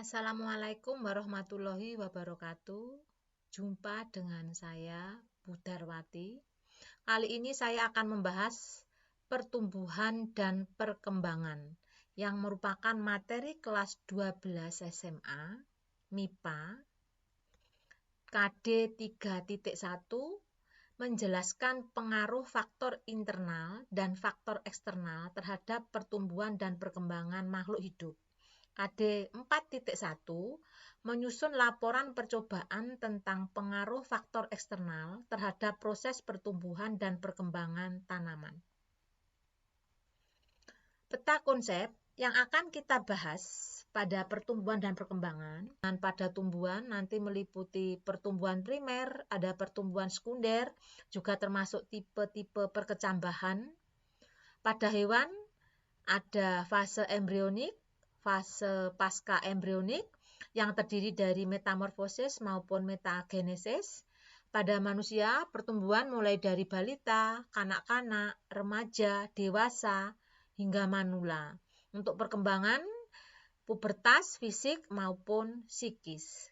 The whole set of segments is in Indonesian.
Assalamualaikum warahmatullahi wabarakatuh. Jumpa dengan saya, Bu Darwati. Kali ini saya akan membahas pertumbuhan dan perkembangan yang merupakan materi kelas 12 SMA, MIPA, KD 3.1, menjelaskan pengaruh faktor internal dan faktor eksternal terhadap pertumbuhan dan perkembangan makhluk hidup. KD 4.1 menyusun laporan percobaan tentang pengaruh faktor eksternal terhadap proses pertumbuhan dan perkembangan tanaman. Peta konsep yang akan kita bahas pada pertumbuhan dan perkembangan. Dan pada tumbuhan nanti meliputi pertumbuhan primer, ada pertumbuhan sekunder, juga termasuk tipe-tipe perkecambahan. Pada hewan ada fase embrionik, fase pasca embrionik yang terdiri dari metamorfosis maupun metagenesis. Pada manusia, pertumbuhan mulai dari balita, kanak-kanak, remaja, dewasa, hingga manula. Untuk perkembangan, pubertas, fisik maupun psikis.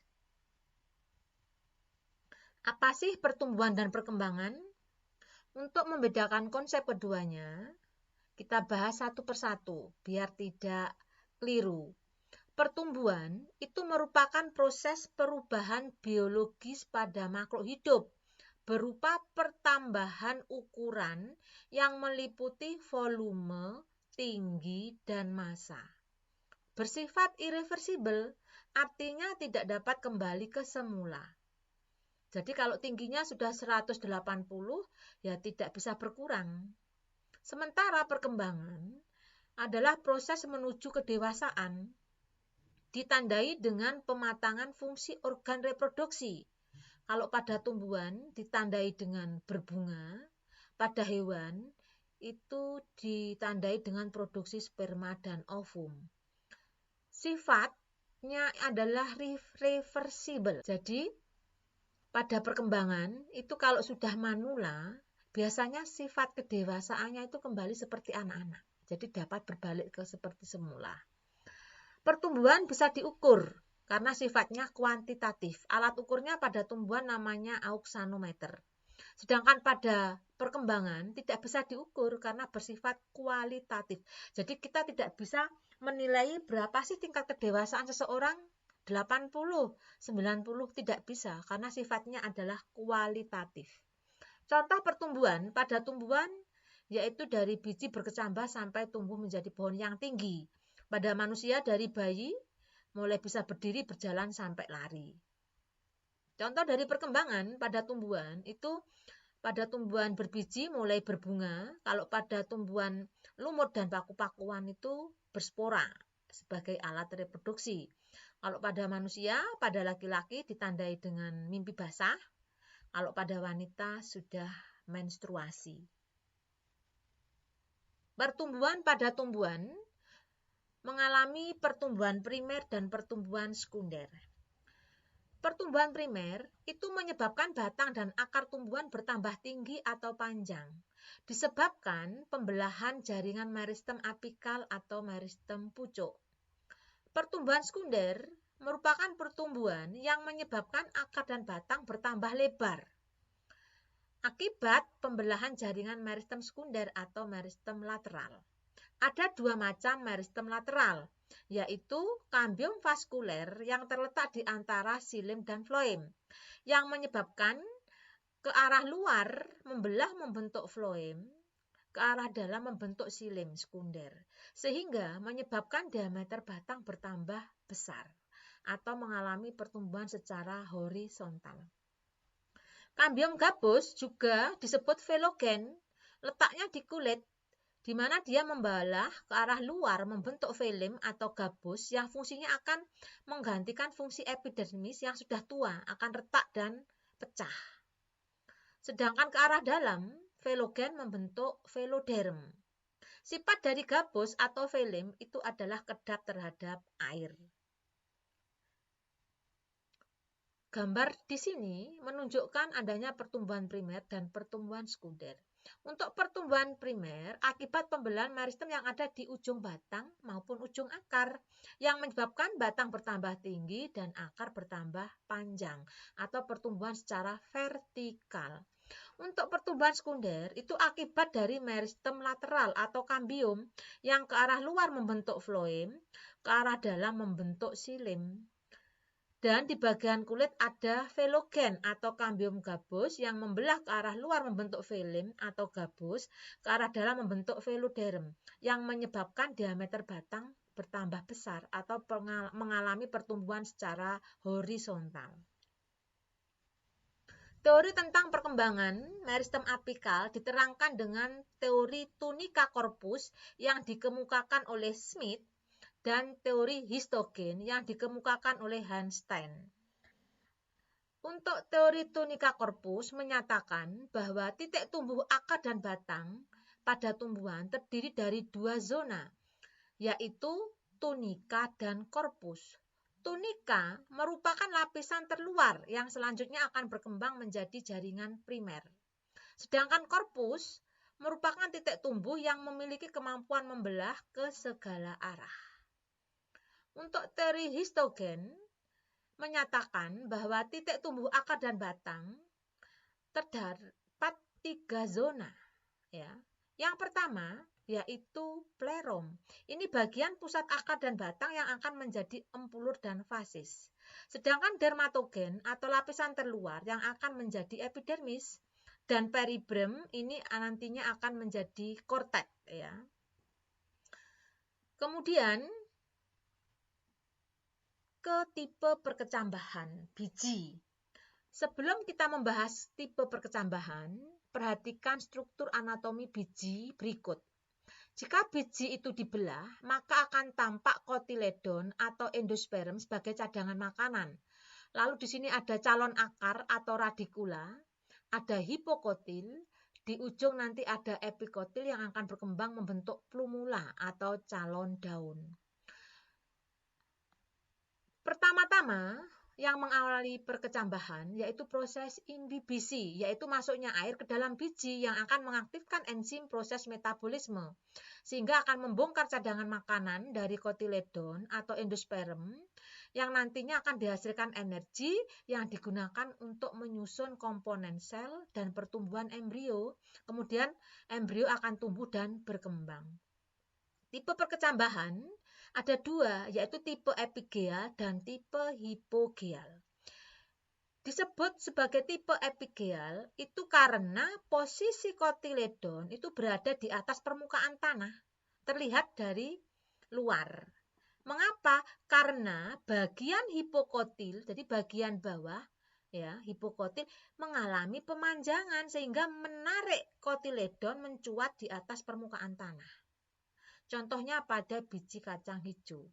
Apa sih pertumbuhan dan perkembangan? Untuk membedakan konsep keduanya, kita bahas satu persatu biar tidak keliru. Pertumbuhan itu merupakan proses perubahan biologis pada makhluk hidup berupa pertambahan ukuran yang meliputi volume, tinggi, dan massa. Bersifat irreversibel, artinya tidak dapat kembali ke semula. Jadi kalau tingginya sudah 180, ya tidak bisa berkurang. Sementara perkembangan adalah proses menuju kedewasaan, ditandai dengan pematangan fungsi organ reproduksi. Kalau pada tumbuhan ditandai dengan berbunga, pada hewan itu ditandai dengan produksi sperma dan ovum. Sifatnya adalah reversibel. Jadi pada perkembangan itu kalau sudah manula, biasanya sifat kedewasaannya itu kembali seperti anak-anak. Jadi dapat berbalik ke seperti semula. Pertumbuhan bisa diukur karena sifatnya kuantitatif. Alat ukurnya pada tumbuhan namanya auxanometer. Sedangkan pada perkembangan tidak bisa diukur karena bersifat kualitatif. Jadi kita tidak bisa menilai berapa sih tingkat kedewasaan seseorang, 80, 90, tidak bisa karena sifatnya adalah kualitatif. Contoh pertumbuhan, pada tumbuhan yaitu dari biji berkecambah sampai tumbuh menjadi pohon yang tinggi. Pada manusia dari bayi mulai bisa berdiri, berjalan sampai lari. Contoh dari perkembangan pada tumbuhan itu pada tumbuhan berbiji mulai berbunga, kalau pada tumbuhan lumut dan paku-pakuan itu berspora sebagai alat reproduksi. Kalau pada manusia, pada laki-laki ditandai dengan mimpi basah, kalau pada wanita sudah menstruasi. Pertumbuhan pada tumbuhan mengalami pertumbuhan primer dan pertumbuhan sekunder. Pertumbuhan primer itu menyebabkan batang dan akar tumbuhan bertambah tinggi atau panjang, disebabkan pembelahan jaringan meristem apikal atau meristem pucuk. Pertumbuhan sekunder merupakan pertumbuhan yang menyebabkan akar dan batang bertambah lebar, akibat pembelahan jaringan meristem sekunder atau meristem lateral. Ada dua macam meristem lateral, yaitu kambium vaskuler yang terletak di antara xilem dan floem, yang menyebabkan ke arah luar membelah membentuk floem, ke arah dalam membentuk xilem sekunder, sehingga menyebabkan diameter batang bertambah besar atau mengalami pertumbuhan secara horizontal. Kambium gabus juga disebut velogen, letaknya di kulit, di mana dia membelah ke arah luar membentuk velum atau gabus yang fungsinya akan menggantikan fungsi epidermis yang sudah tua, akan retak dan pecah. Sedangkan ke arah dalam, velogen membentuk veloderm. Sifat dari gabus atau velum itu adalah kedap terhadap air. Gambar di sini menunjukkan adanya pertumbuhan primer dan pertumbuhan sekunder. Untuk pertumbuhan primer, akibat pembelahan meristem yang ada di ujung batang maupun ujung akar, yang menyebabkan batang bertambah tinggi dan akar bertambah panjang, atau pertumbuhan secara vertikal. Untuk pertumbuhan sekunder, itu akibat dari meristem lateral atau kambium, yang ke arah luar membentuk floem, ke arah dalam membentuk xilem. Dan di bagian kulit ada velogen atau kambium gabus yang membelah ke arah luar membentuk velum atau gabus, ke arah dalam membentuk veloderm, yang menyebabkan diameter batang bertambah besar atau mengalami pertumbuhan secara horizontal. Teori tentang perkembangan meristem apikal diterangkan dengan teori tunika corpus yang dikemukakan oleh Smith dan teori histogen yang dikemukakan oleh Hanstein. Untuk teori tunika corpus menyatakan bahwa titik tumbuh akar dan batang pada tumbuhan terdiri dari dua zona, yaitu tunika dan korpus. Tunika merupakan lapisan terluar yang selanjutnya akan berkembang menjadi jaringan primer. Sedangkan korpus merupakan titik tumbuh yang memiliki kemampuan membelah ke segala arah. Untuk teori histogen menyatakan bahwa titik tumbuh akar dan batang terdapat 3 zona. Ya. Yang pertama yaitu plerom. Ini bagian pusat akar dan batang yang akan menjadi empulur dan fasis. Sedangkan dermatogen atau lapisan terluar yang akan menjadi epidermis dan peribrem ini nantinya akan menjadi kortek. Ya. Kemudian ke tipe perkecambahan biji. Sebelum kita membahas tipe perkecambahan, perhatikan struktur anatomi biji berikut. Jika biji itu dibelah, maka akan tampak kotiledon atau endosperm sebagai cadangan makanan. Lalu di sini ada calon akar atau radikula, ada hipokotil, di ujung nanti ada epikotil yang akan berkembang membentuk plumula atau calon daun. Pertama-tama yang mengawali perkecambahan yaitu proses imbibisi, yaitu masuknya air ke dalam biji yang akan mengaktifkan enzim proses metabolisme, sehingga akan membongkar cadangan makanan dari kotiledon atau endosperm yang nantinya akan dihasilkan energi yang digunakan untuk menyusun komponen sel dan pertumbuhan embrio, kemudian embrio akan tumbuh dan berkembang. Tipe perkecambahan ada dua, yaitu tipe epigeal dan tipe hipogeal. Disebut sebagai tipe epigeal itu karena posisi kotiledon itu berada di atas permukaan tanah, terlihat dari luar. Mengapa? Karena bagian hipokotil, jadi bagian bawah, ya, hipokotil mengalami pemanjangan sehingga menarik kotiledon mencuat di atas permukaan tanah. Contohnya pada biji kacang hijau.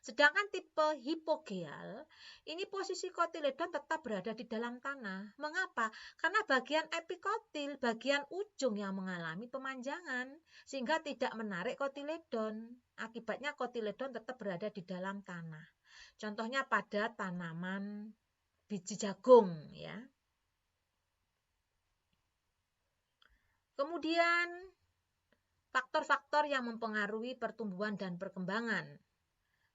Sedangkan tipe hipogeal, ini posisi kotiledon tetap berada di dalam tanah. Mengapa? Karena bagian epikotil, bagian ujung yang mengalami pemanjangan, sehingga tidak menarik kotiledon. Akibatnya kotiledon tetap berada di dalam tanah. Contohnya pada tanaman biji jagung, ya. Kemudian faktor-faktor yang mempengaruhi pertumbuhan dan perkembangan.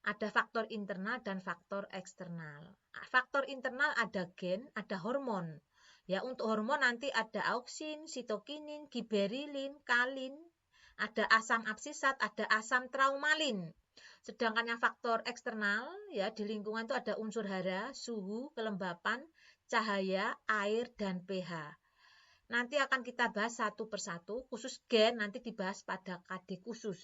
Ada faktor internal dan faktor eksternal. Faktor internal ada gen, ada hormon. Ya, untuk hormon nanti ada auksin, sitokinin, giberilin, kalin, ada asam absisat, ada asam traumalin. Sedangkan yang faktor eksternal, ya, di lingkungan itu ada unsur hara, suhu, kelembapan, cahaya, air, dan pH. Nanti akan kita bahas satu persatu, khusus gen nanti dibahas pada KD khusus.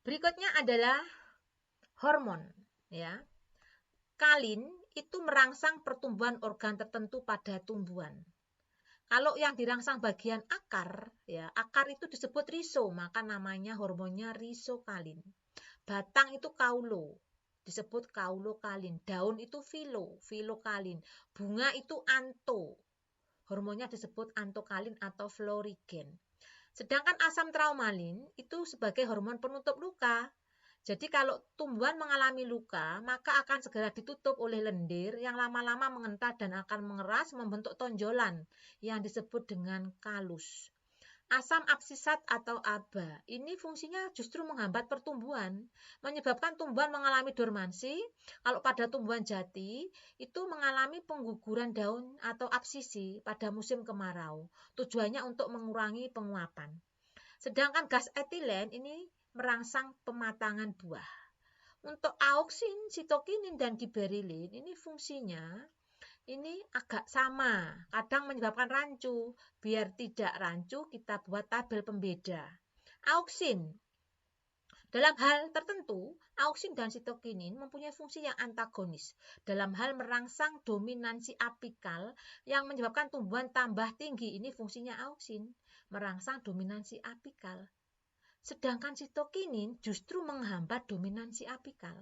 Berikutnya adalah hormon, ya. Kalin itu merangsang pertumbuhan organ tertentu pada tumbuhan. Kalau yang dirangsang bagian akar, ya, akar itu disebut rizo, maka namanya hormonnya rizokalin. Batang itu kaulo, disebut kaulokalin. Daun itu filokalin. Bunga itu anto, hormonnya disebut antokalin atau florigen. Sedangkan asam traumalin itu sebagai hormon penutup luka. Jadi kalau tumbuhan mengalami luka, maka akan segera ditutup oleh lendir yang lama-lama mengental dan akan mengeras membentuk tonjolan yang disebut dengan kalus. Asam absisat atau aba, ini fungsinya justru menghambat pertumbuhan, menyebabkan tumbuhan mengalami dormansi. Kalau pada tumbuhan jati, itu mengalami pengguguran daun atau absisi pada musim kemarau. Tujuannya untuk mengurangi penguapan. Sedangkan gas etilen ini merangsang pematangan buah. Untuk auksin, sitokinin, dan giberilin, ini fungsinya ini agak sama, kadang menyebabkan rancu. Biar tidak rancu, kita buat tabel pembeda. Auksin. Dalam hal tertentu, auksin dan sitokinin mempunyai fungsi yang antagonis dalam hal merangsang dominansi apikal yang menyebabkan tumbuhan tambah tinggi. Ini fungsinya auksin, merangsang dominansi apikal. Sedangkan sitokinin justru menghambat dominansi apikal.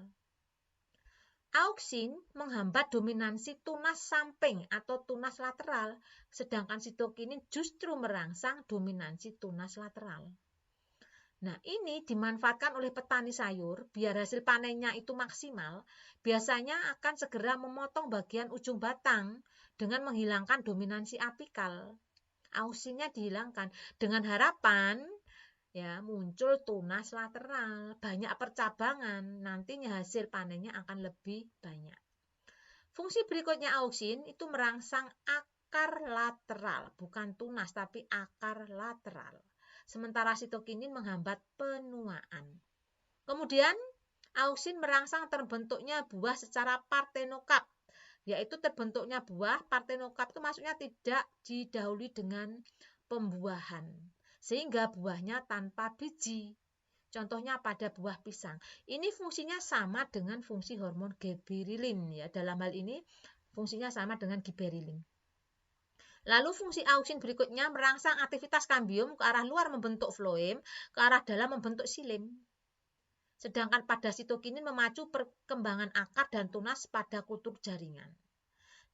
Auksin menghambat dominansi tunas samping atau tunas lateral, sedangkan sitokinin justru merangsang dominansi tunas lateral. Nah, ini dimanfaatkan oleh petani sayur biar hasil panennya itu maksimal. Biasanya akan segera memotong bagian ujung batang dengan menghilangkan dominansi apikal. Auksinnya dihilangkan dengan harapan ya muncul tunas lateral, banyak percabangan, nantinya hasil panennya akan lebih banyak. Fungsi berikutnya auksin itu merangsang akar lateral, bukan tunas tapi akar lateral. Sementara sitokinin menghambat penuaan. Kemudian auksin merangsang terbentuknya buah secara partenokap, yaitu terbentuknya buah partenokap itu maksudnya tidak didahului dengan pembuahan, sehingga buahnya tanpa biji. Contohnya pada buah pisang. Ini fungsinya sama dengan fungsi hormon giberilin ya. Dalam hal ini fungsinya sama dengan giberilin. Lalu fungsi auksin berikutnya merangsang aktivitas kambium ke arah luar membentuk floem, ke arah dalam membentuk xilem. Sedangkan pada sitokinin memacu perkembangan akar dan tunas pada kultur jaringan.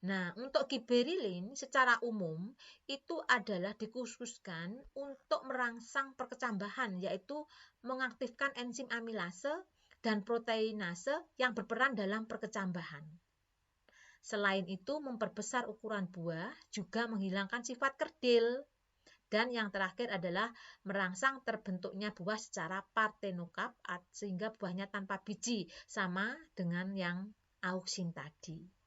Nah, untuk giberilin secara umum itu adalah dikhususkan untuk merangsang perkecambahan, yaitu mengaktifkan enzim amilase dan proteinase yang berperan dalam perkecambahan. Selain itu, memperbesar ukuran buah, juga menghilangkan sifat kerdil. Dan yang terakhir adalah merangsang terbentuknya buah secara partenokap sehingga buahnya tanpa biji, sama dengan yang auksin tadi.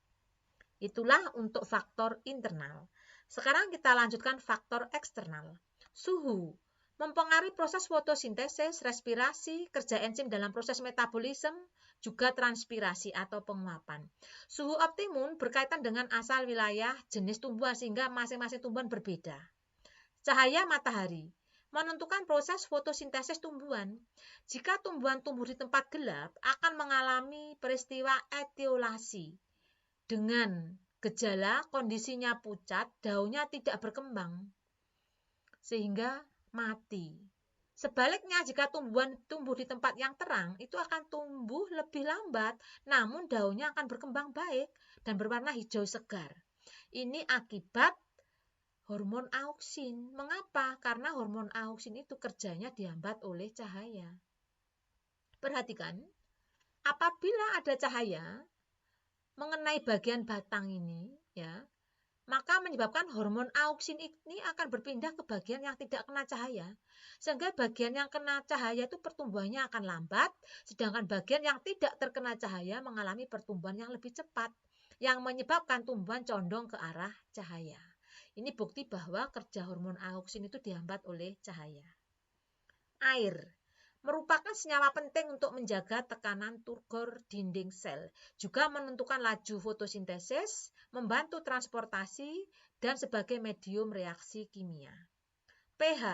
Itulah untuk faktor internal. Sekarang kita lanjutkan faktor eksternal. Suhu mempengaruhi proses fotosintesis, respirasi, kerja enzim dalam proses metabolisme, juga transpirasi atau penguapan. Suhu optimum berkaitan dengan asal wilayah, jenis tumbuhan sehingga masing-masing tumbuhan berbeda. Cahaya matahari menentukan proses fotosintesis tumbuhan. Jika tumbuhan tumbuh di tempat gelap, akan mengalami peristiwa etiolasi. Dengan gejala kondisinya pucat, daunnya tidak berkembang, sehingga mati. Sebaliknya, jika tumbuhan tumbuh di tempat yang terang, itu akan tumbuh lebih lambat, namun daunnya akan berkembang baik dan berwarna hijau segar. Ini akibat hormon auksin. Mengapa? Karena hormon auksin itu kerjanya dihambat oleh cahaya. Perhatikan, apabila ada cahaya mengenai bagian batang ini, ya, maka menyebabkan hormon auksin ini akan berpindah ke bagian yang tidak kena cahaya. Sehingga bagian yang kena cahaya itu pertumbuhannya akan lambat, sedangkan bagian yang tidak terkena cahaya mengalami pertumbuhan yang lebih cepat, yang menyebabkan tumbuhan condong ke arah cahaya. Ini bukti bahwa kerja hormon auksin itu dihambat oleh cahaya. Air merupakan senyawa penting untuk menjaga tekanan turgor dinding sel, juga menentukan laju fotosintesis, membantu transportasi, dan sebagai medium reaksi kimia. pH,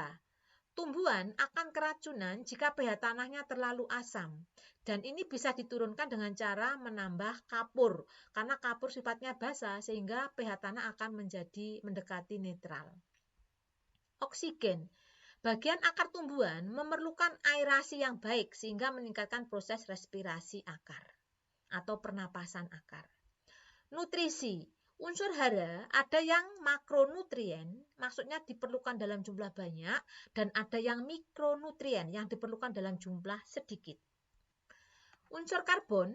tumbuhan akan keracunan jika pH tanahnya terlalu asam, dan ini bisa diturunkan dengan cara menambah kapur, karena kapur sifatnya basa sehingga pH tanah akan menjadi mendekati netral. Oksigen, bagian akar tumbuhan memerlukan aerasi yang baik sehingga meningkatkan proses respirasi akar atau pernapasan akar. Nutrisi, unsur hara ada yang makronutrien, maksudnya diperlukan dalam jumlah banyak, dan ada yang mikronutrien yang diperlukan dalam jumlah sedikit. Unsur karbon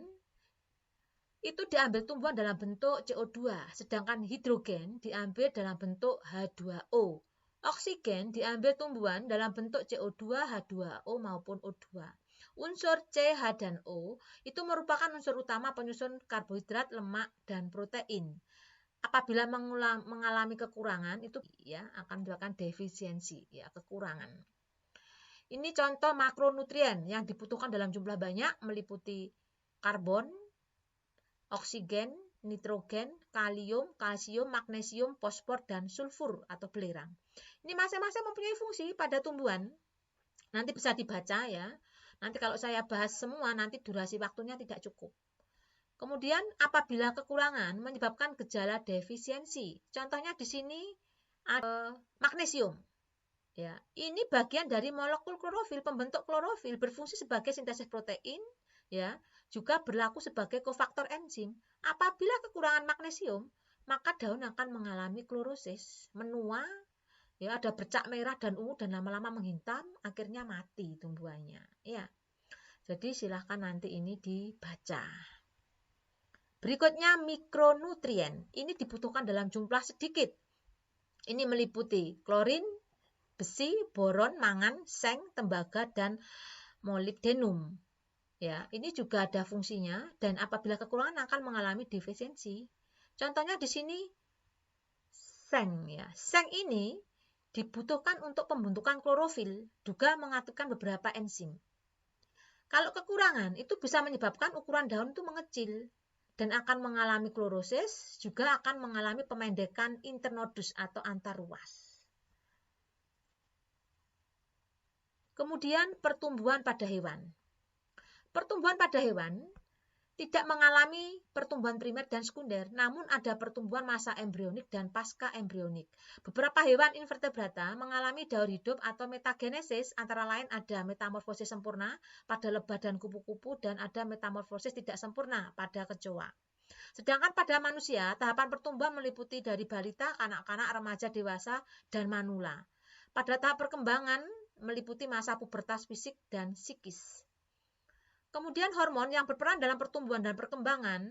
itu diambil tumbuhan dalam bentuk CO2, sedangkan hidrogen diambil dalam bentuk H2O. Oksigen diambil tumbuhan dalam bentuk CO2, H2O maupun O2. Unsur C, H, dan O itu merupakan unsur utama penyusun karbohidrat, lemak, dan protein. Apabila mengalami kekurangan, itu ya akan menyebabkan defisiensi, ya kekurangan. Ini contoh makronutrien yang dibutuhkan dalam jumlah banyak, meliputi karbon, oksigen, nitrogen, kalium, kalsium, magnesium, fosfor, dan sulfur atau belerang. Ini masing-masing mempunyai fungsi pada tumbuhan. Nanti bisa dibaca ya. Nanti kalau saya bahas semua, nanti durasi waktunya tidak cukup. Kemudian apabila kekurangan menyebabkan gejala defisiensi. Contohnya di sini ada magnesium. Ya, ini bagian dari molekul klorofil, pembentuk klorofil, berfungsi sebagai sintesis protein, ya, juga berlaku sebagai kofaktor enzim. Apabila kekurangan magnesium, maka daun akan mengalami klorosis, menua, ya, ada bercak merah dan ungu dan lama-lama menghintam, akhirnya mati tumbuhannya, ya. Jadi silahkan nanti ini dibaca. Berikutnya mikronutrien. Ini dibutuhkan dalam jumlah sedikit. Ini meliputi klorin, besi, boron, mangan, seng, tembaga, dan molibdenum. Ya, ini juga ada fungsinya dan apabila kekurangan akan mengalami defisiensi. Contohnya di sini seng ya. Seng ini dibutuhkan untuk pembentukan klorofil, juga mengaktifkan beberapa enzim. Kalau kekurangan itu bisa menyebabkan ukuran daun itu mengecil dan akan mengalami klorosis, juga akan mengalami pemendekan internodus atau antar ruas. Kemudian pertumbuhan pada hewan. Pertumbuhan pada hewan tidak mengalami pertumbuhan primer dan sekunder, namun ada pertumbuhan masa embrionik dan pasca embrionik. Beberapa hewan invertebrata mengalami daur hidup atau metagenesis, antara lain ada metamorfosis sempurna pada lebah dan kupu-kupu dan ada metamorfosis tidak sempurna pada kecoa. Sedangkan pada manusia, tahapan pertumbuhan meliputi dari balita, kanak-kanak, remaja, dewasa, dan manula. Pada tahap perkembangan meliputi masa pubertas fisik dan psikis. Kemudian hormon yang berperan dalam pertumbuhan dan perkembangan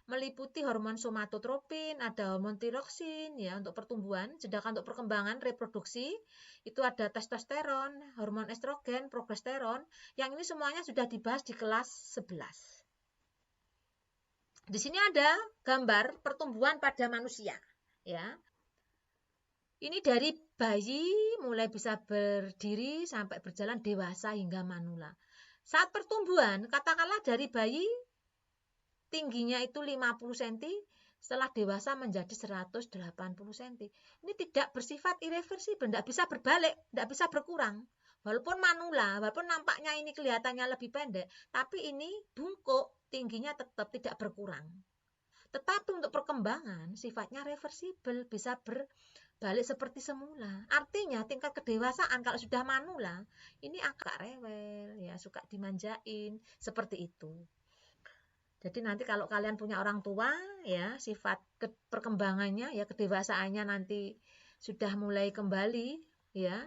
meliputi hormon somatotropin, ada hormon tiroksin ya untuk pertumbuhan, sedangkan untuk perkembangan reproduksi itu ada testosteron, hormon estrogen, progesteron, yang ini semuanya sudah dibahas di kelas 11. Di sini ada gambar pertumbuhan pada manusia ya. Ini dari bayi mulai bisa berdiri sampai berjalan dewasa hingga manula. Saat pertumbuhan, katakanlah dari bayi tingginya itu 50 cm, setelah dewasa menjadi 180 cm. Ini tidak bersifat irreversibel, tidak bisa berbalik, tidak bisa berkurang. Walaupun manula, walaupun nampaknya ini kelihatannya lebih pendek, tapi ini bungkuk, tingginya tetap tidak berkurang. Tetapi untuk perkembangan sifatnya reversibel, bisa berbalik seperti semula. Artinya tingkat kedewasaan kalau sudah manula ini agak rewel ya, suka dimanjain seperti itu. Jadi nanti kalau kalian punya orang tua ya, sifat perkembangannya ya, kedewasaannya nanti sudah mulai kembali ya,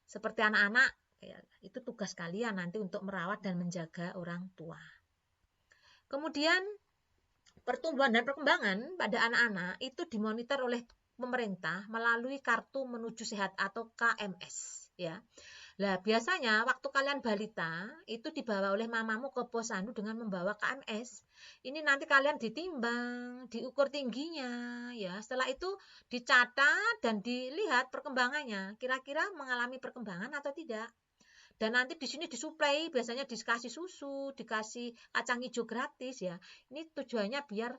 seperti anak-anak ya, itu tugas kalian nanti untuk merawat dan menjaga orang tua. Kemudian pertumbuhan dan perkembangan pada anak-anak itu dimonitor oleh pemerintah melalui kartu menuju sehat atau KMS ya. Nah, biasanya waktu kalian balita itu dibawa oleh mamamu ke posyandu dengan membawa KMS. Ini nanti kalian ditimbang, diukur tingginya ya. Setelah itu dicatat dan dilihat perkembangannya, kira-kira mengalami perkembangan atau tidak. Dan nanti di sini disuplai, biasanya dikasih susu, dikasih kacang hijau gratis ya. Ini tujuannya biar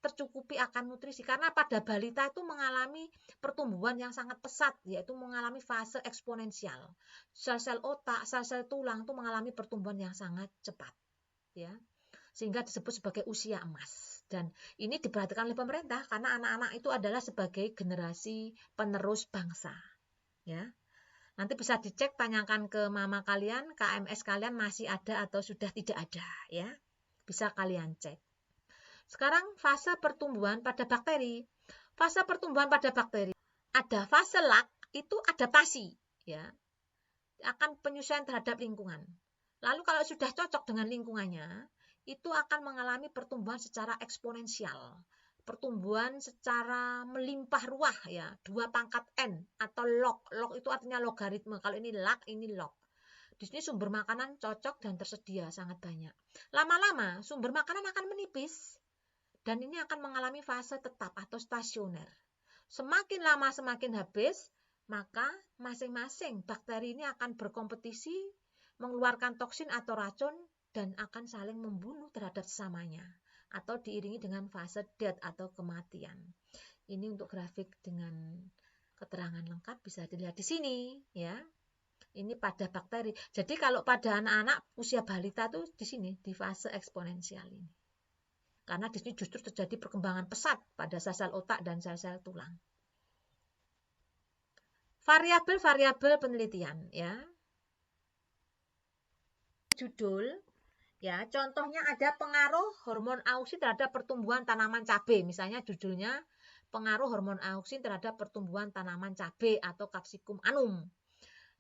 tercukupi akan nutrisi. Karena pada balita itu mengalami pertumbuhan yang sangat pesat, yaitu mengalami fase eksponensial. Sel-sel otak, sel-sel tulang itu mengalami pertumbuhan yang sangat cepat. Ya, sehingga disebut sebagai usia emas. Dan ini diperhatikan oleh pemerintah karena anak-anak itu adalah sebagai generasi penerus bangsa. Ya. Nanti bisa dicek, tanyakan ke mama kalian, KMS kalian masih ada atau sudah tidak ada ya. Bisa kalian cek. Sekarang fase pertumbuhan pada bakteri. Fase pertumbuhan pada bakteri ada fase lak, itu adaptasi ya. Akan penyesuaian terhadap lingkungan. Lalu kalau sudah cocok dengan lingkungannya, itu akan mengalami pertumbuhan secara eksponensial. Pertumbuhan secara melimpah ruah ya, 2 pangkat N atau log. Log itu artinya logaritme. Kalau ini log, ini log. Di sini sumber makanan cocok dan tersedia sangat banyak. Lama-lama sumber makanan akan menipis dan ini akan mengalami fase tetap atau stasioner. Semakin lama semakin habis, maka masing-masing bakteri ini akan berkompetisi mengeluarkan toksin atau racun dan akan saling membunuh terhadap sesamanya atau diiringi dengan fase death atau kematian. Ini untuk grafik dengan keterangan lengkap bisa dilihat di sini ya. Ini pada bakteri. Jadi kalau pada anak-anak usia balita tuh di sini di fase eksponensial ini. Karena di sini justru terjadi perkembangan pesat pada sel-sel otak dan sel-sel tulang. Variabel-variabel penelitian ya. Judul ya, contohnya ada pengaruh hormon auksin terhadap pertumbuhan tanaman cabai. Misalnya judulnya pengaruh hormon auksin terhadap pertumbuhan tanaman cabai atau Capsicum annum.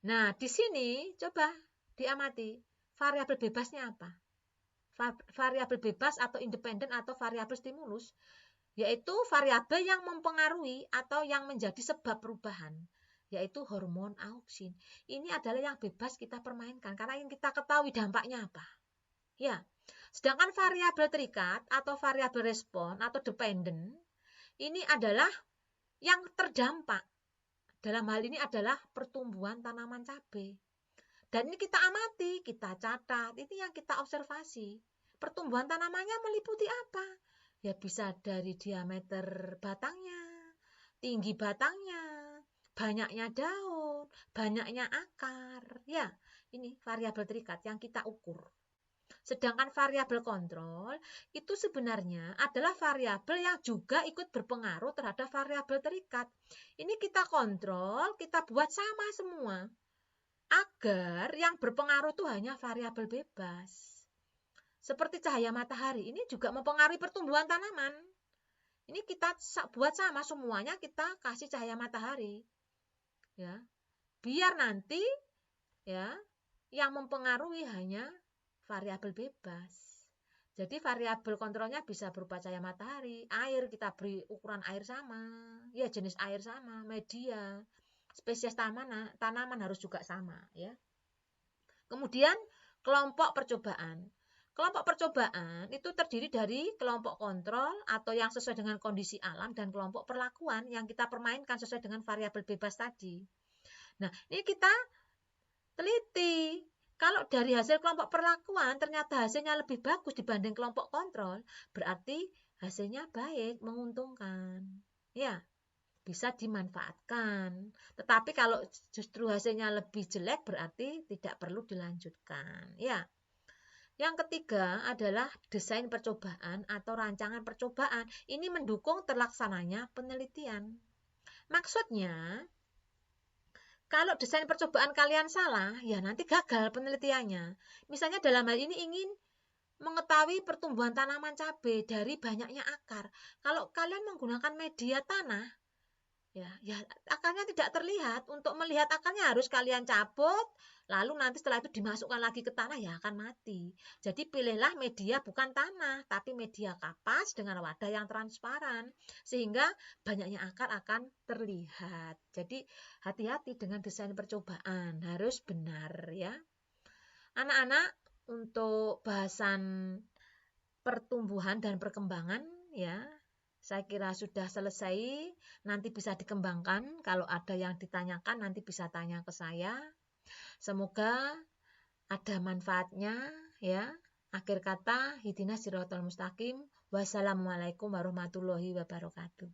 Nah, di sini coba diamati variabel bebasnya apa? Variabel bebas atau independen atau variabel stimulus, yaitu variabel yang mempengaruhi atau yang menjadi sebab perubahan, yaitu hormon auksin. Ini adalah yang bebas kita permainkan karena ingin kita ketahui dampaknya apa. Ya, sedangkan variabel terikat atau variabel respon atau dependen ini adalah yang terdampak. Dalam hal ini adalah pertumbuhan tanaman cabai. Dan ini kita amati, kita catat, ini yang kita observasi. Pertumbuhan tanamannya meliputi apa? Ya bisa dari diameter batangnya, tinggi batangnya, banyaknya daun, banyaknya akar. Ya, ini variabel terikat yang kita ukur. Sedangkan variabel kontrol itu sebenarnya adalah variabel yang juga ikut berpengaruh terhadap variabel terikat. Ini kita kontrol, kita buat sama semua. Agar yang berpengaruh itu hanya variabel bebas. Seperti cahaya matahari, ini juga mempengaruhi pertumbuhan tanaman. Ini kita buat sama semuanya, kita kasih cahaya matahari. Ya. Biar nanti ya yang mempengaruhi hanya variabel bebas. Jadi variabel kontrolnya bisa berupa cahaya matahari, air kita beri ukuran air sama, ya jenis air sama, media, spesies tanaman harus juga sama ya. Kemudian kelompok percobaan. Kelompok percobaan itu terdiri dari kelompok kontrol atau yang sesuai dengan kondisi alam dan kelompok perlakuan yang kita permainkan sesuai dengan variabel bebas tadi. Nah, ini kita teliti. Kalau dari hasil kelompok perlakuan ternyata hasilnya lebih bagus dibanding kelompok kontrol, berarti hasilnya baik, menguntungkan. Ya, bisa dimanfaatkan. Tetapi kalau justru hasilnya lebih jelek berarti tidak perlu dilanjutkan. Ya. Yang ketiga adalah desain percobaan atau rancangan percobaan. Ini mendukung terlaksananya penelitian. Maksudnya, kalau desain percobaan kalian salah, ya nanti gagal penelitiannya. Misalnya dalam hal ini ingin mengetahui pertumbuhan tanaman cabai dari banyaknya akar. Kalau kalian menggunakan media tanah, ya akarnya tidak terlihat. Untuk melihat akarnya harus kalian cabut, lalu nanti setelah itu dimasukkan lagi ke tanah, ya akan mati. Jadi pilihlah media bukan tanah, tapi media kapas dengan wadah yang transparan, sehingga banyaknya akar akan terlihat. Jadi hati-hati dengan desain percobaan, harus benar ya. Anak-anak, untuk bahasan pertumbuhan dan perkembangan ya, saya kira sudah selesai, nanti bisa dikembangkan. Kalau ada yang ditanyakan nanti bisa tanya ke saya. Semoga ada manfaatnya ya. Akhir kata, Ihdinas Shiratal Mustaqim. Wassalamualaikum warahmatullahi wabarakatuh.